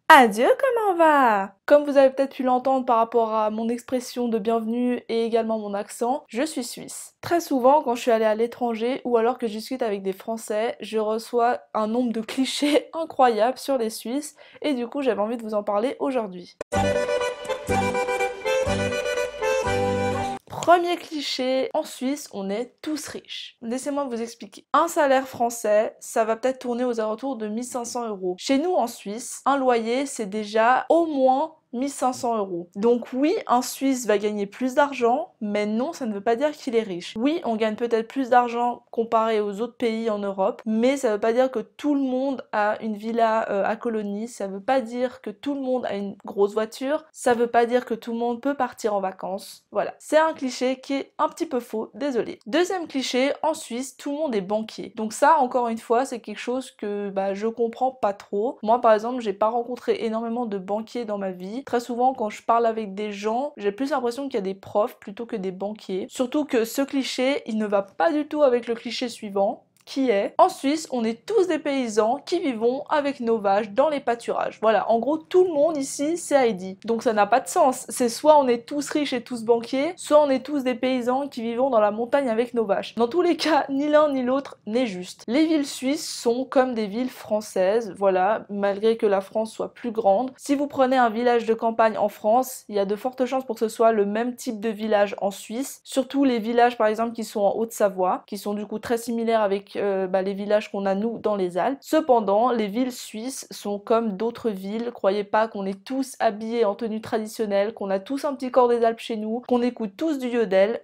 Adieu, comment va? Comme vous avez peut-être pu l'entendre par rapport à mon expression de bienvenue et également mon accent, je suis suisse. Très souvent, quand je suis allée à l'étranger ou alors que je discute avec des Français, je reçois un nombre de clichés incroyables sur les Suisses et du coup j'avais envie de vous en parler aujourd'hui. Premier cliché, en Suisse, on est tous riches. Laissez-moi vous expliquer. Un salaire français, ça va peut-être tourner aux alentours de 1 500 €. Chez nous, en Suisse, un loyer, c'est déjà au moins 1 500 €. Donc oui, un Suisse va gagner plus d'argent, mais non, ça ne veut pas dire qu'il est riche. Oui, on gagne peut-être plus d'argent comparé aux autres pays en Europe, mais ça ne veut pas dire que tout le monde a une villa à Colonie, ça ne veut pas dire que tout le monde a une grosse voiture, ça ne veut pas dire que tout le monde peut partir en vacances. Voilà, c'est un cliché qui est un petit peu faux, désolé. Deuxième cliché, en Suisse, tout le monde est banquier. Donc ça, encore une fois, c'est quelque chose que je comprends pas trop. Moi, par exemple, j'ai pas rencontré énormément de banquiers dans ma vie. Très souvent, quand je parle avec des gens, j'ai plus l'impression qu'il y a des profs plutôt que des banquiers. Surtout que ce cliché, il ne va pas du tout avec le cliché suivant, qui est en Suisse, on est tous des paysans qui vivons avec nos vaches dans les pâturages. Voilà, en gros, tout le monde ici, c'est Heidi. Donc ça n'a pas de sens. C'est soit on est tous riches et tous banquiers, soit on est tous des paysans qui vivons dans la montagne avec nos vaches. Dans tous les cas, ni l'un ni l'autre n'est juste. Les villes suisses sont comme des villes françaises, voilà, malgré que la France soit plus grande. Si vous prenez un village de campagne en France, il y a de fortes chances pour que ce soit le même type de village en Suisse. Surtout les villages, par exemple, qui sont en Haute-Savoie, qui sont du coup très similaires avec les villages qu'on a nous dans les Alpes. Cependant, les villes suisses sont comme d'autres villes. Croyez pas qu'on est tous habillés en tenue traditionnelle, qu'on a tous un petit corps des Alpes chez nous, qu'on écoute tous du yodel.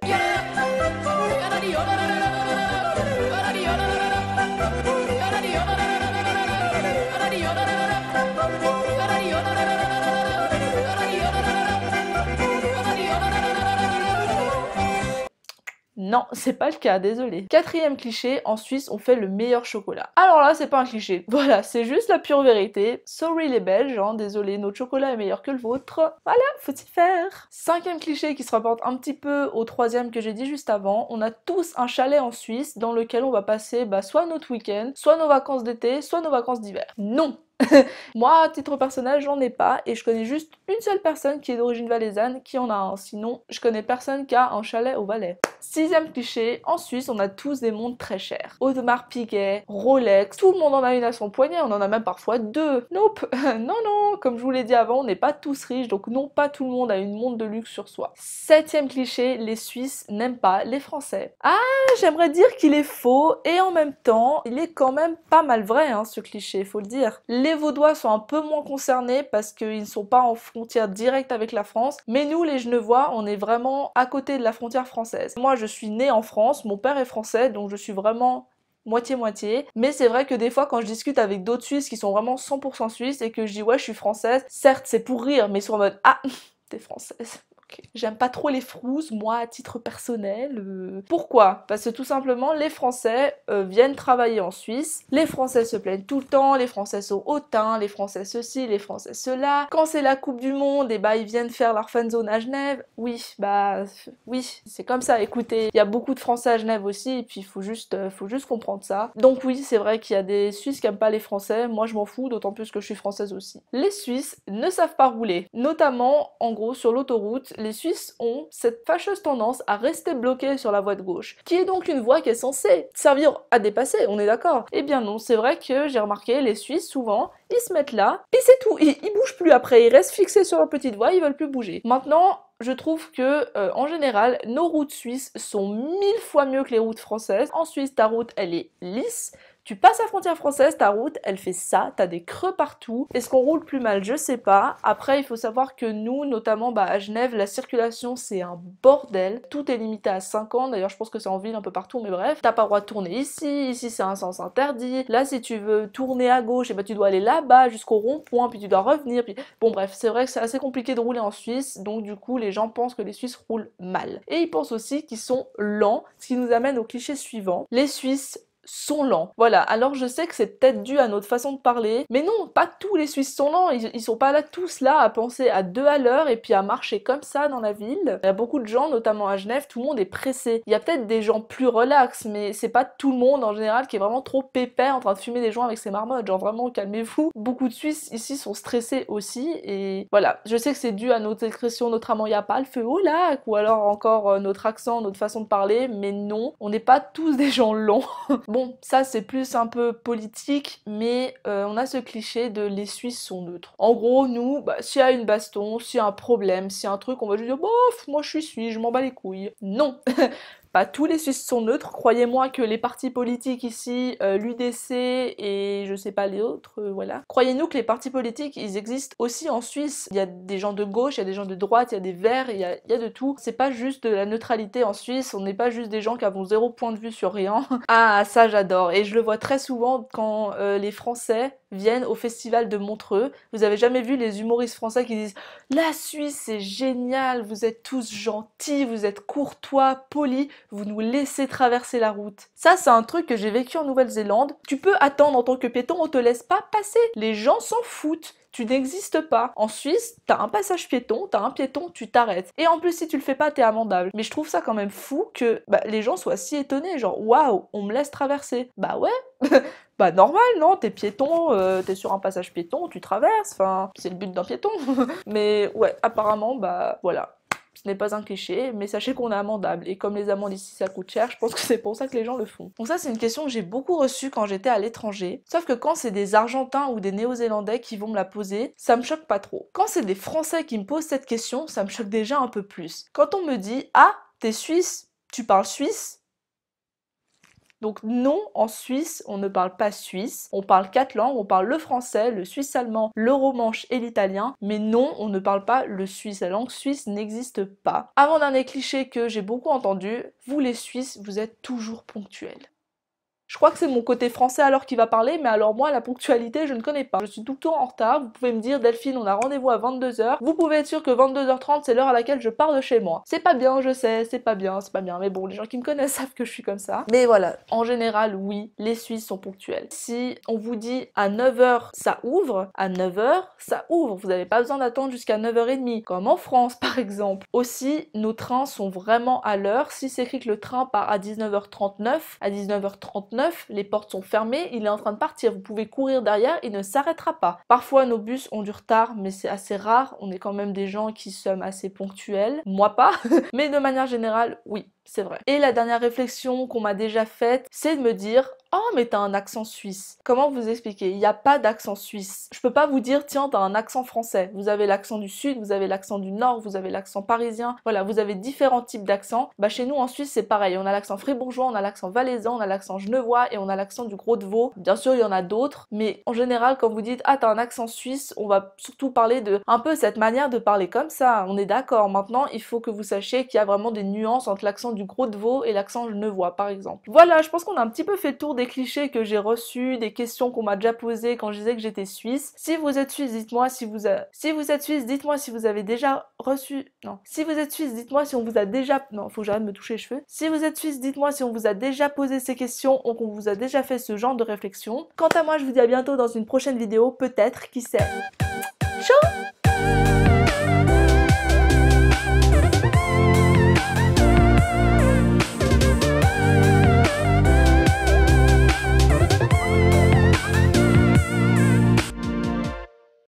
Non, c'est pas le cas, désolé. Quatrième cliché, en Suisse, on fait le meilleur chocolat. Alors là, c'est pas un cliché. Voilà, c'est juste la pure vérité. Sorry les Belges, hein, désolé, notre chocolat est meilleur que le vôtre. Voilà, faut y faire. Cinquième cliché qui se rapporte un petit peu au troisième que j'ai dit juste avant, on a tous un chalet en Suisse dans lequel on va passer soit notre week-end, soit nos vacances d'été, soit nos vacances d'hiver. Non! Moi, à titre personnel, j'en ai pas et je connais juste une seule personne qui est d'origine valaisanne qui en a un. Sinon, je connais personne qui a un chalet au Valais. Sixième cliché, en Suisse, on a tous des montres très chères. Audemars Piguet, Rolex, tout le monde en a une à son poignet, on en a même parfois deux. Nope, non, non, comme je vous l'ai dit avant, on n'est pas tous riches, donc non, pas tout le monde a une montre de luxe sur soi. Septième cliché, les Suisses n'aiment pas les Français. Ah, j'aimerais dire qu'il est faux, et en même temps, il est quand même pas mal vrai, hein, ce cliché, faut le dire. Les Vaudois sont un peu moins concernés parce qu'ils ne sont pas en frontière directe avec la France, mais nous, les Genevois, on est vraiment à côté de la frontière française. Moi, je suis née en France, mon père est français, donc je suis vraiment moitié-moitié, mais c'est vrai que des fois quand je discute avec d'autres Suisses qui sont vraiment 100% suisses et que je dis ouais je suis française, certes c'est pour rire, mais ils sont en mode ah t'es française. J'aime pas trop les frousses, moi, à titre personnel. Pourquoi? Parce que tout simplement, les Français viennent travailler en Suisse. Les Français se plaignent tout le temps, les Français sont hautains, les Français ceci, les Français cela. Quand c'est la Coupe du Monde, et ils viennent faire leur fanzone à Genève. Oui, oui, c'est comme ça. Écoutez, il y a beaucoup de Français à Genève aussi, et puis il faut juste comprendre ça. Donc oui, c'est vrai qu'il y a des Suisses qui aiment pas les Français. Moi, je m'en fous, d'autant plus que je suis française aussi. Les Suisses ne savent pas rouler, notamment, en gros, sur l'autoroute. Les Suisses ont cette fâcheuse tendance à rester bloqués sur la voie de gauche, qui est donc une voie qui est censée servir à dépasser, on est d'accord? Eh bien non, c'est vrai que j'ai remarqué, les Suisses, souvent, ils se mettent là, et c'est tout, ils bougent plus après, ils restent fixés sur leur petite voie, ils veulent plus bouger. Maintenant, je trouve que, en général, nos routes suisses sont 1000 fois mieux que les routes françaises. En Suisse, ta route, elle est lisse. Tu passes la frontière française, ta route, elle fait ça, t'as des creux partout. Est-ce qu'on roule plus mal? Je sais pas. Après, il faut savoir que nous, notamment à Genève, la circulation, c'est un bordel. Tout est limité à 50. D'ailleurs, je pense que c'est en ville un peu partout, mais bref. T'as pas le droit de tourner ici, ici c'est un sens interdit. Là, si tu veux tourner à gauche, et tu dois aller là-bas jusqu'au rond-point, puis tu dois revenir. Puis... Bon bref, c'est vrai que c'est assez compliqué de rouler en Suisse, donc du coup, les gens pensent que les Suisses roulent mal. Et ils pensent aussi qu'ils sont lents, ce qui nous amène au cliché suivant. Les Suisses sont lents. Voilà, alors je sais que c'est peut-être dû à notre façon de parler, mais non, pas tous les Suisses sont lents, ils sont pas là tous là à penser à 2 à l'heure et puis à marcher comme ça dans la ville. Il y a beaucoup de gens, notamment à Genève, tout le monde est pressé. Il y a peut-être des gens plus relax, mais c'est pas tout le monde en général qui est vraiment trop pépère en train de fumer des joints avec ses marmottes, genre vraiment calmez-vous. Beaucoup de Suisses ici sont stressés aussi, et voilà, je sais que c'est dû à notre expression, notamment il y a pas le feu au lac, ou alors encore notre accent, notre façon de parler, mais non, on n'est pas tous des gens longs. Bon, ça c'est plus un peu politique, mais on a ce cliché de les Suisses sont neutres. En gros, nous, bah, s'il y a une baston, s'il y a un problème, s'il y a un truc, on va juste dire bof, moi je suis suisse, je m'en bats les couilles. Non. Pas tous les Suisses sont neutres, croyez-moi que les partis politiques ici, l'UDC et je sais pas les autres, voilà. Croyez-nous que les partis politiques, ils existent aussi en Suisse. Il y a des gens de gauche, il y a des gens de droite, il y a des verts, il y a de tout. C'est pas juste de la neutralité en Suisse, on n'est pas juste des gens qui avons 0 point de vue sur rien. Ah, ça j'adore, et je le vois très souvent quand les Français viennent au festival de Montreux. Vous avez jamais vu les humoristes français qui disent « La Suisse c'est génial, vous êtes tous gentils, vous êtes courtois, polis, vous nous laissez traverser la route. » Ça c'est un truc que j'ai vécu en Nouvelle-Zélande. Tu peux attendre en tant que piéton, on te laisse pas passer. Les gens s'en foutent. Tu n'existes pas. En Suisse, t'as un passage piéton, t'as un piéton, tu t'arrêtes. Et en plus, si tu le fais pas, t'es amendable. Mais je trouve ça quand même fou que les gens soient si étonnés, genre waouh, on me laisse traverser. Bah ouais, bah normal, non, t'es piéton, t'es sur un passage piéton, tu traverses, enfin, c'est le but d'un piéton. Mais ouais, apparemment, bah voilà. Ce n'est pas un cliché, mais sachez qu'on est amendable. Et comme les amendes ici ça coûte cher, je pense que c'est pour ça que les gens le font. Donc ça c'est une question que j'ai beaucoup reçue quand j'étais à l'étranger. Sauf que quand c'est des Argentins ou des Néo-Zélandais qui vont me la poser, ça me choque pas trop. Quand c'est des Français qui me posent cette question, ça me choque déjà un peu plus. Quand on me dit « Ah, t'es suisse, tu parles suisse ?» Donc non, en Suisse, on ne parle pas suisse, on parle 4 langues, on parle le français, le suisse-allemand, le romanche et l'italien, mais non, on ne parle pas le suisse, la langue suisse n'existe pas. Avant-dernier cliché que j'ai beaucoup entendu, vous les Suisses, vous êtes toujours ponctuels. Je crois que c'est mon côté français alors qui va parler, mais alors moi, la ponctualité, je ne connais pas. Je suis tout le temps en retard, vous pouvez me dire, Delphine, on a rendez-vous à 22h, vous pouvez être sûr que 22h30, c'est l'heure à laquelle je pars de chez moi. C'est pas bien, je sais, c'est pas bien, mais bon, les gens qui me connaissent savent que je suis comme ça. Mais voilà, en général, oui, les Suisses sont ponctuels. Si on vous dit à 9h, ça ouvre, à 9h, ça ouvre. Vous n'avez pas besoin d'attendre jusqu'à 9h30, comme en France, par exemple. Aussi, nos trains sont vraiment à l'heure. Si c'est écrit que le train part à 19h39, à 19h39, les portes sont fermées, il est en train de partir, vous pouvez courir derrière, il ne s'arrêtera pas. Parfois nos bus ont du retard, mais c'est assez rare, on est quand même des gens qui sommes assez ponctuels, moi pas, mais de manière générale, oui, c'est vrai. Et la dernière réflexion qu'on m'a déjà faite, c'est de me dire « Oh, mais t'as un accent suisse. » Comment vous expliquer? Il n'y a pas d'accent suisse. Je peux pas vous dire « Tiens, t'as un accent français. » Vous avez l'accent du sud, vous avez l'accent du nord, vous avez l'accent parisien. Voilà, vous avez différents types d'accents. Bah chez nous en Suisse, c'est pareil. On a l'accent fribourgeois, on a l'accent valaisan, on a l'accent genevois et on a l'accent du Gros de Vaud. Bien sûr, il y en a d'autres, mais en général, quand vous dites « Ah, t'as un accent suisse », on va surtout parler de un peu cette manière de parler comme ça. On est d'accord. Maintenant, il faut que vous sachiez qu'il y a vraiment des nuances entre l'accent du Gros de Vaud et l'accent genevois, par exemple. Voilà, je pense qu'on a un petit peu fait le tour des clichés que j'ai reçus, des questions qu'on m'a déjà posées quand je disais que j'étais suisse. Si vous êtes suisse, dites-moi si vous êtes suisse, dites-moi si vous avez déjà reçu... Non. Si vous êtes suisse, dites-moi si on vous a déjà... Non, faut que j'arrête de me toucher les cheveux. Si vous êtes suisse, dites-moi si on vous a déjà posé ces questions ou qu'on vous a déjà fait ce genre de réflexion. Quant à moi, je vous dis à bientôt dans une prochaine vidéo, peut-être, qui sait. Ciao!